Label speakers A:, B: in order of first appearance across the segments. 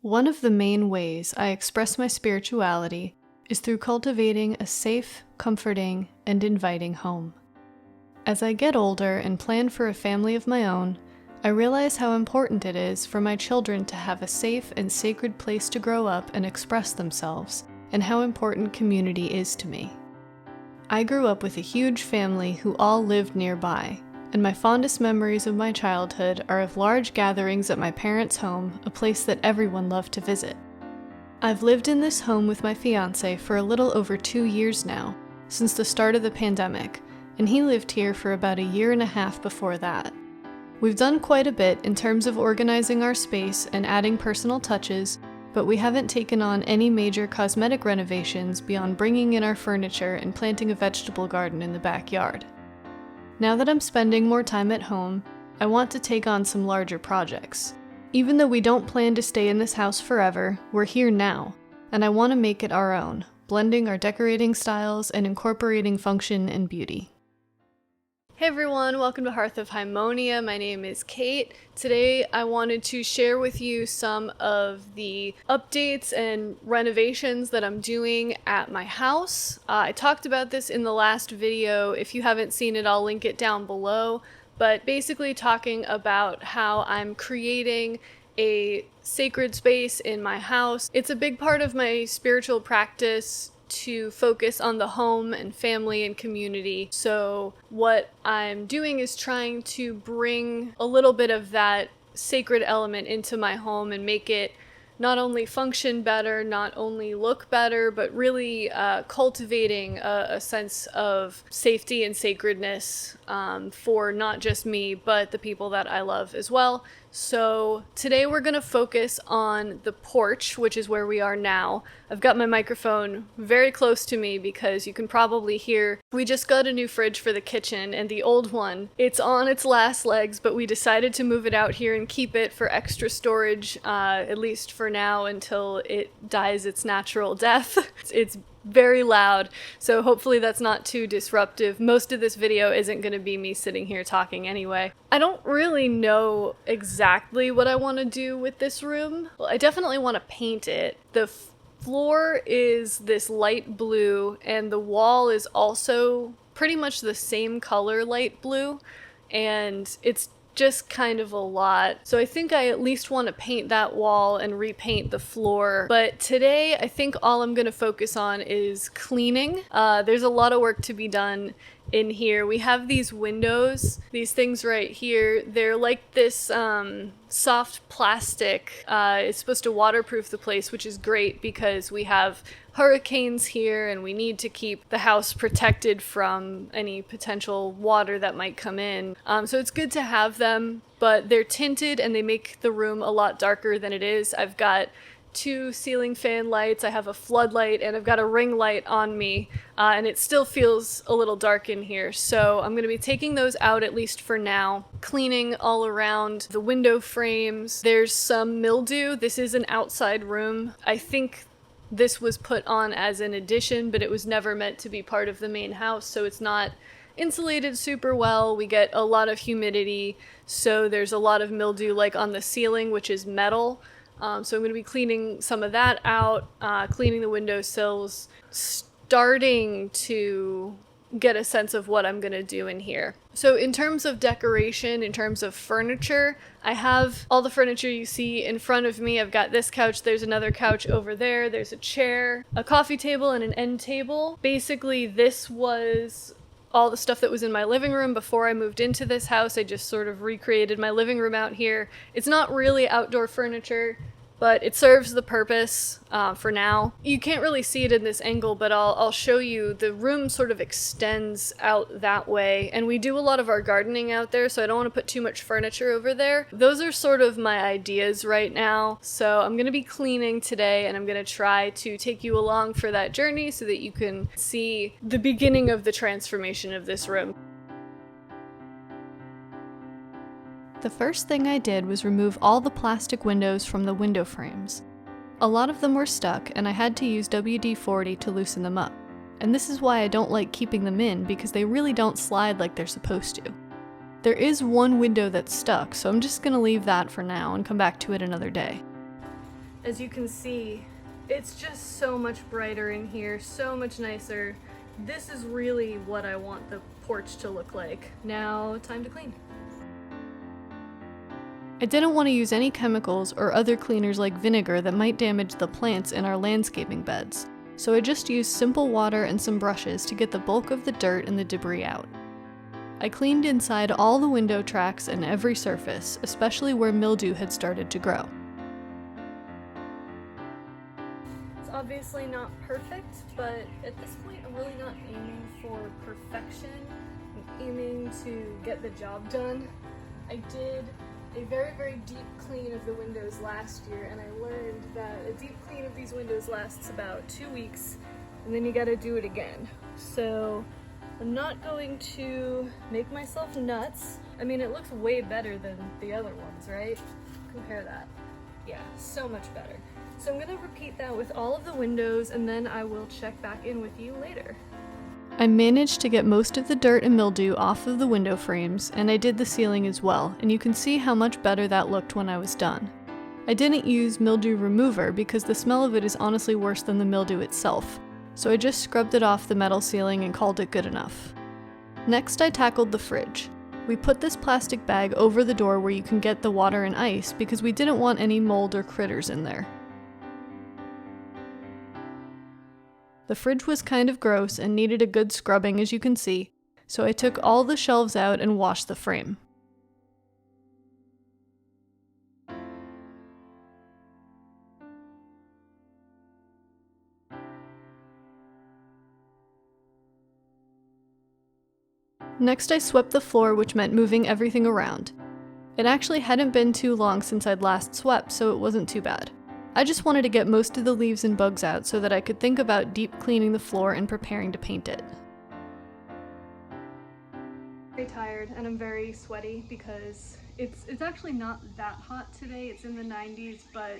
A: One of the main ways I express my spirituality is through cultivating a safe, comforting, and inviting home. As I get older and plan for a family of my own, I realize how important it is for my children to have a safe and sacred place to grow up and express themselves, and how important community is to me. I grew up with a huge family who all lived nearby, and my fondest memories of my childhood are of large gatherings at my parents' home, a place that everyone loved to visit. I've lived in this home with my fiancé for a little over 2 years now, since the start of the pandemic, and he lived here for about a year and a half before that. We've done quite a bit in terms of organizing our space and adding personal touches, but we haven't taken on any major cosmetic renovations beyond bringing in our furniture and planting a vegetable garden in the backyard. Now that I'm spending more time at home, I want to take on some larger projects. Even though we don't plan to stay in this house forever, we're here now, and I want to make it our own, blending our decorating styles and incorporating function and beauty. Hey everyone, welcome to Hearth of Haemonia. My name is Kate. Today I wanted to share with you some of the updates and renovations that I'm doing at my house. I talked about this in the last video. If you haven't seen it, I'll link it down below. But basically talking about how I'm creating a sacred space in my house. It's a big part of my spiritual practice to focus on the home and family and community. So what I'm doing is trying to bring a little bit of that sacred element into my home and make it not only function better, not only look better, but really cultivating a sense of safety and sacredness for not just me, but the people that I love as well. So today we're going to focus on the porch, which is where we are now. I've got my microphone very close to me because you can probably hear we just got a new fridge for the kitchen, and the old one, it's on its last legs, but we decided to move it out here and keep it for extra storage, at least for now until it dies its natural death. It's very loud, so hopefully that's not too disruptive. Most of this video isn't going to be me sitting here talking anyway. I don't really know exactly what I want to do with this room. Well, I definitely want to paint it. The floor is this light blue, and the wall is also pretty much the same color, light blue, and it's just kind of a lot. So I think I at least want to paint that wall and repaint the floor. But today I think all I'm going to focus on is cleaning. There's a lot of work to be done in here. We have these windows, these things right here. They're like this soft plastic. It's supposed to waterproof the place, which is great because we have hurricanes here and we need to keep the house protected from any potential water that might come in. So it's good to have them, but they're tinted and they make the room a lot darker than it is. I've got 2 ceiling fan lights, I have a floodlight, and I've got a ring light on me, and it still feels a little dark in here. So I'm going to be taking those out at least for now, cleaning all around the window frames. There's some mildew. This is an outside room. I think this was put on as an addition, but it was never meant to be part of the main house, so it's not insulated super well. We get a lot of humidity, so there's a lot of mildew like on the ceiling, which is metal. So I'm going to be cleaning some of that out, cleaning the windowsills, starting to get a sense of what I'm going to do in here. So in terms of decoration, in terms of furniture, I have all the furniture you see in front of me. I've got this couch, there's another couch over there, there's a chair, a coffee table, and an end table. Basically, this was all the stuff that was in my living room before I moved into this house. I just sort of recreated my living room out here. It's not really outdoor furniture, but it serves the purpose for now. You can't really see it in this angle, but I'll show you. The room sort of extends out that way, and we do a lot of our gardening out there, so I don't want to put too much furniture over there. Those are sort of my ideas right now. So I'm going to be cleaning today, and I'm going to try to take you along for that journey so that you can see the beginning of the transformation of this room. The first thing I did was remove all the plastic windows from the window frames. A lot of them were stuck, and I had to use WD-40 to loosen them up. And this is why I don't like keeping them in, because they really don't slide like they're supposed to. There is one window that's stuck, so I'm just going to leave that for now and come back to it another day. As you can see, it's just so much brighter in here, so much nicer. This is really what I want the porch to look like. Now, time to clean. I didn't want to use any chemicals or other cleaners like vinegar that might damage the plants in our landscaping beds, so I just used simple water and some brushes to get the bulk of the dirt and the debris out. I cleaned inside all the window tracks and every surface, especially where mildew had started to grow. It's obviously not perfect, but at this point I'm really not aiming for perfection. I'm aiming to get the job done. I did a very, very deep clean of the windows last year, and I learned that a deep clean of these windows lasts about 2 weeks, and then you gotta do it again. So I'm not going to make myself nuts. I mean, it looks way better than the other ones, right? Compare that. Yeah, so much better. So I'm gonna repeat that with all of the windows, and then I will check back in with you later. I managed to get most of the dirt and mildew off of the window frames, and I did the ceiling as well, and you can see how much better that looked when I was done. I didn't use mildew remover because the smell of it is honestly worse than the mildew itself, so I just scrubbed it off the metal ceiling and called it good enough. Next, I tackled the fridge. We put this plastic bag over the door where you can get the water and ice because we didn't want any mold or critters in there. The fridge was kind of gross and needed a good scrubbing, as you can see, so I took all the shelves out and washed the frame. Next, I swept the floor, which meant moving everything around. It actually hadn't been too long since I'd last swept, so it wasn't too bad. I just wanted to get most of the leaves and bugs out so that I could think about deep cleaning the floor and preparing to paint it. I'm very tired and I'm very sweaty because it's actually not that hot today. It's in the 90s, but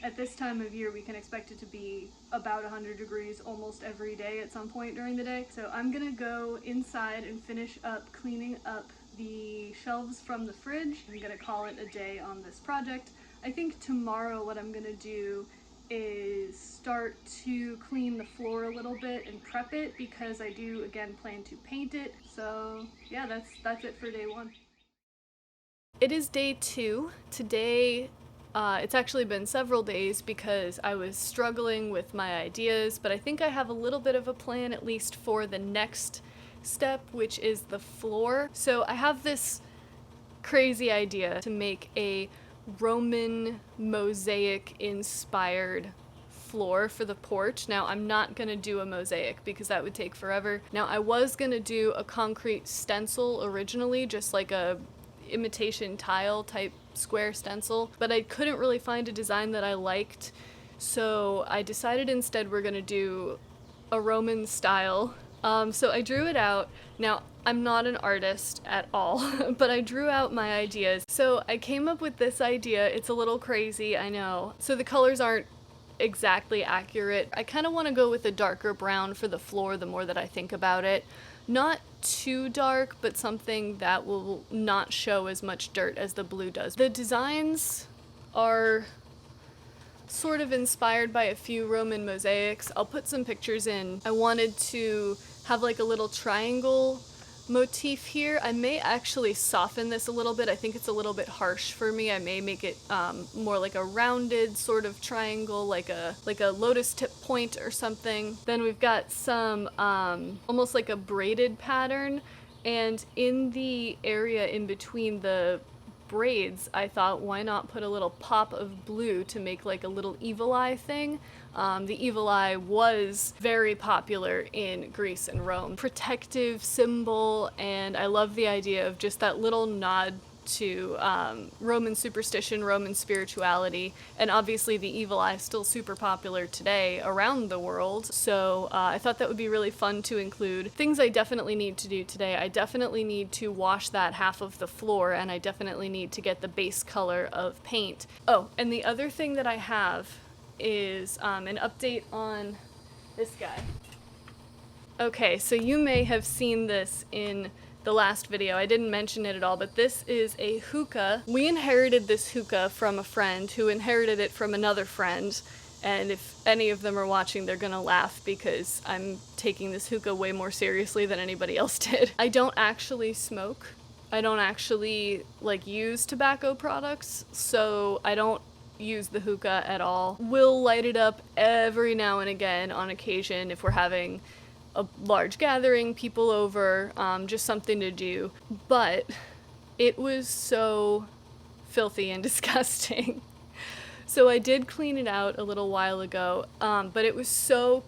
A: at this time of year we can expect it to be about 100 degrees almost every day at some point during the day. So I'm gonna go inside and finish up cleaning up the shelves from the fridge. I'm gonna call it a day on this project. I think tomorrow what I'm gonna do is start to clean the floor a little bit and prep it because I do again plan to paint it. So yeah, that's it for day one. It is day 2. Today it's actually been several days because I was struggling with my ideas, but I think I have a little bit of a plan at least for the next step, which is the floor. So I have this crazy idea to make a Roman mosaic inspired floor for the porch. Now I'm not gonna do a mosaic because that would take forever. Now I was gonna do a concrete stencil originally, just like a imitation tile type square stencil, but I couldn't really find a design that I liked, so I decided instead we're gonna do a Roman style. So I drew it out. Now, I'm not an artist at all, but I drew out my ideas. So I came up with this idea. It's a little crazy, I know. So the colors aren't exactly accurate. I kind of want to go with a darker brown for the floor the more that I think about it. Not too dark, but something that will not show as much dirt as the blue does. The designs are sort of inspired by a few Roman mosaics. I'll put some pictures in. I wanted to have like a little triangle motif here. I may actually soften this a little bit. I think it's a little bit harsh for me. I may make it more like a rounded sort of triangle, like a lotus tip point or something. Then we've got some almost like a braided pattern, and in the area in between the braids, I thought, why not put a little pop of blue to make like a little evil eye thing. The evil eye was very popular in Greece and Rome. Protective symbol, and I love the idea of just that little nod to Roman superstition, Roman spirituality, and obviously the evil eye is still super popular today around the world, so I thought that would be really fun to include. Things I definitely need to do today: I definitely need to wash that half of the floor, and I definitely need to get the base color of paint. Oh, and the other thing that I have is an update on this guy. Okay, so you may have seen this in the last video. I didn't mention it at all, but this is a hookah. We inherited this hookah from a friend who inherited it from another friend. And if any of them are watching, they're gonna laugh because I'm taking this hookah way more seriously than anybody else did. I don't actually smoke. I don't actually use tobacco products, so I don't use the hookah at all. We'll light it up every now and again on occasion if we're having a large gathering, people over, just something to do. But it was so filthy and disgusting. So I did clean it out a little while ago, but it was so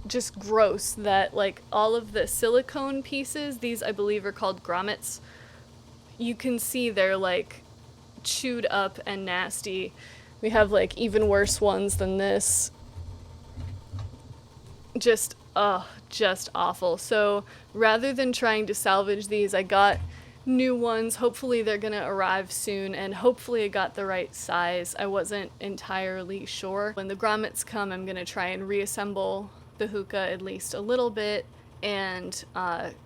A: just gross that all of the silicone pieces, these I believe are called grommets, you can see they're chewed up and nasty. We have even worse ones than this. Just awful. So rather than trying to salvage these, I got new ones. Hopefully they're gonna arrive soon, and hopefully I got the right size. I wasn't entirely sure. When the grommets come, I'm gonna try and reassemble the hookah at least a little bit and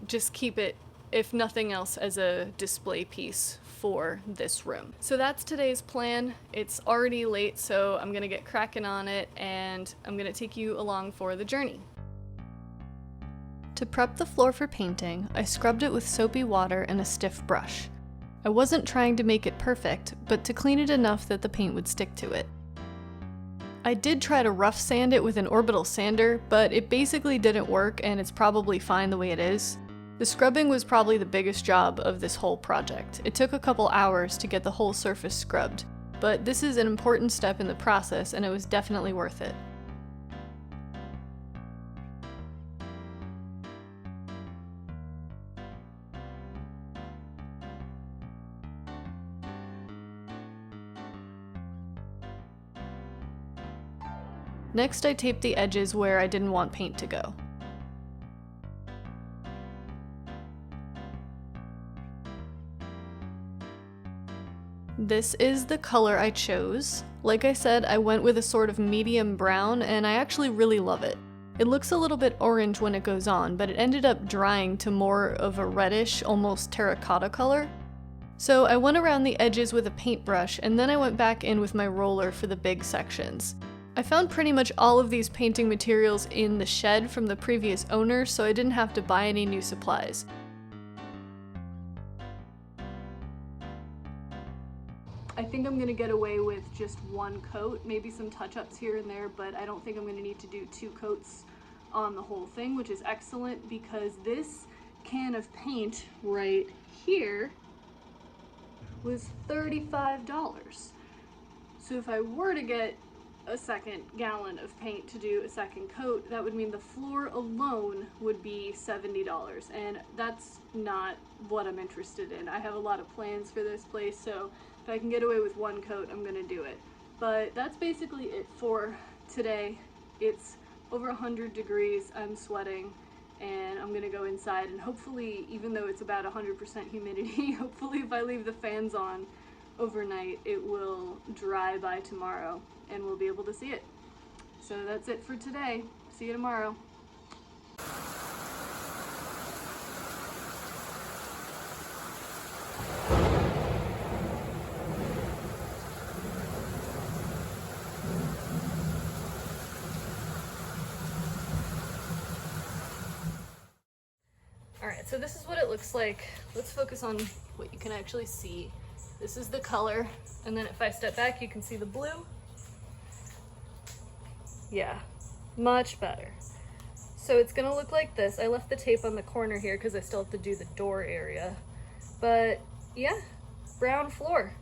A: just keep it, if nothing else, as a display piece for this room. So that's today's plan. It's already late, so I'm gonna get cracking on it and I'm gonna take you along for the journey. To prep the floor for painting, I scrubbed it with soapy water and a stiff brush. I wasn't trying to make it perfect, but to clean it enough that the paint would stick to it. I did try to rough sand it with an orbital sander, but it basically didn't work and it's probably fine the way it is. The scrubbing was probably the biggest job of this whole project. It took a couple hours to get the whole surface scrubbed, but this is an important step in the process and it was definitely worth it. Next, I taped the edges where I didn't want paint to go. This is the color I chose. Like I said, I went with a sort of medium brown, and I actually really love it. It looks a little bit orange when it goes on, but it ended up drying to more of a reddish, almost terracotta color. So I went around the edges with a paintbrush, and then I went back in with my roller for the big sections. I found pretty much all of these painting materials in the shed from the previous owner, so I didn't have to buy any new supplies. I think I'm gonna get away with just one coat, maybe some touch-ups here and there, but I don't think I'm gonna need to do 2 coats on the whole thing, which is excellent because this can of paint right here was $35. So if I were to get a second gallon of paint to do a second coat, that would mean the floor alone would be $70, and that's not what I'm interested in. I have a lot of plans for this place, so if I can get away with one coat, I'm gonna do it. But that's basically it for today. It's over 100 degrees, I'm sweating, and I'm gonna go inside, and hopefully, even though it's about 100% humidity, hopefully if I leave the fans on overnight, it will dry by tomorrow and we'll be able to see it. So that's it for today. See you tomorrow. Alright, so this is what it looks like. Let's focus on what you can actually see. This is the color, and then if I step back, you can see the blue. Yeah, much better. So it's gonna look like this. I left the tape on the corner here because I still have to do the door area. But yeah, brown floor.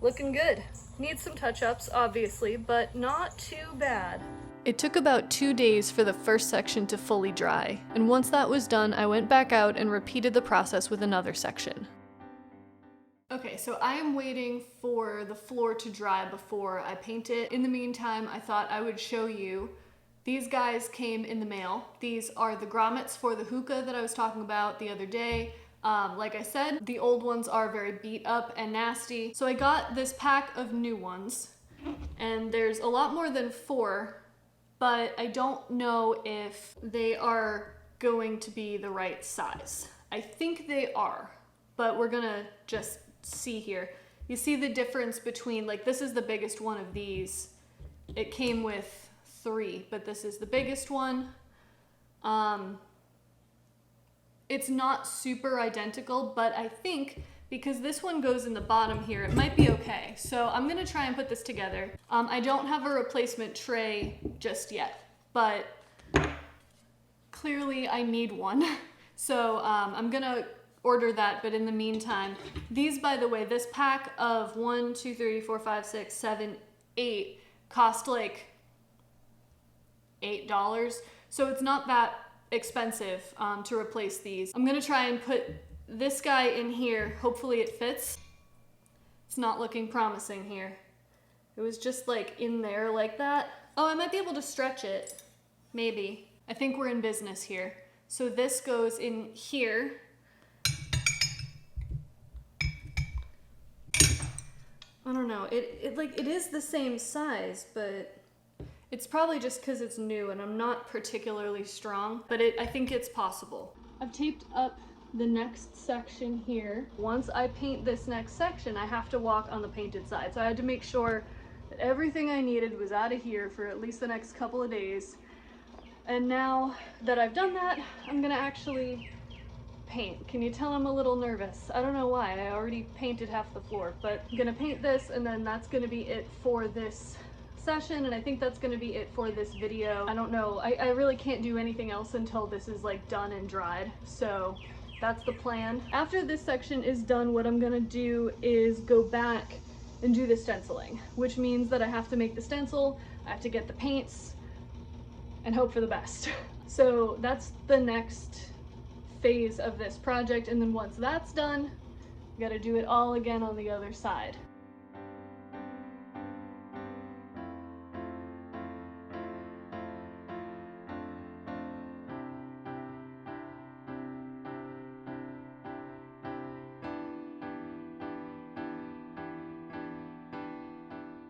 A: Looking good. Needs some touch-ups, obviously, but not too bad. It took about 2 days for the first section to fully dry, and once that was done, I went back out and repeated the process with another section. Okay, so I am waiting for the floor to dry before I paint it. In the meantime, I thought I would show you. These guys came in the mail. These are the grommets for the hookah that I was talking about the other day. Like I said, the old ones are very beat up and nasty. So I got this pack of new ones, and there's a lot more than 4, but I don't know if they are going to be the right size. I think they are, but we're gonna just see here. You see the difference between, like, this is the biggest one of these. It came with 3, but this is the biggest one. It's not super identical, but I think because this one goes in the bottom here, it might be okay. So I'm gonna try and put this together. I don't have a replacement tray just yet, but clearly I need one. So I'm gonna order that, but in the meantime, these, by the way, this pack of 1, 2, 3, 4, 5, 6, 7, 8 cost like $8. So it's not that expensive to replace these. I'm gonna try and put this guy in here. Hopefully it fits. It's not looking promising here. It was just like in there like that. Oh, I might be able to stretch it. Maybe. I think we're in business here. So this goes in here. I don't know, it is the same size, but it's probably just because it's new and I'm not particularly strong, but I think it's possible. I've taped up the next section here. Once I paint this next section, I have to walk on the painted side. So I had to make sure that everything I needed was out of here for at least the next couple of days. And now that I've done that, I'm gonna actually paint. Can you tell I'm a little nervous? I don't know why, I already painted half the floor, but I'm gonna paint this and then that's gonna be it for this session, and I think that's gonna be it for this video. I don't know, I really can't do anything else until this is like done and dried, so that's the plan. After this section is done, what I'm gonna do is go back and do the stenciling, which means that I have to make the stencil, I have to get the paints, and hope for the best. So that's the next phase of this project, and then once that's done, I gotta do it all again on the other side.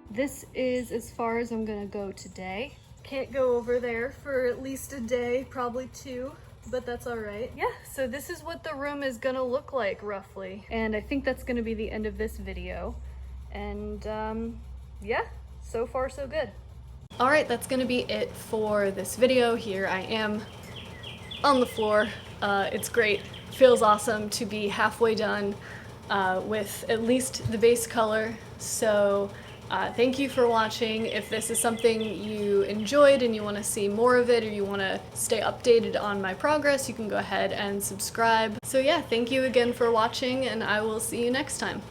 A: This is as far as I'm gonna go today. Can't go over there for at least a day, probably 2. But that's all right. Yeah, so this is what the room is gonna look like roughly. And I think that's gonna be the end of this video. And yeah, so far so good. All right, that's gonna be it for this video. Here I am on the floor. It's great, feels awesome to be halfway done with at least the base color. So thank you for watching. If this is something you enjoyed and you want to see more of it, or you want to stay updated on my progress, you can go ahead and subscribe. So yeah, thank you again for watching, and I will see you next time.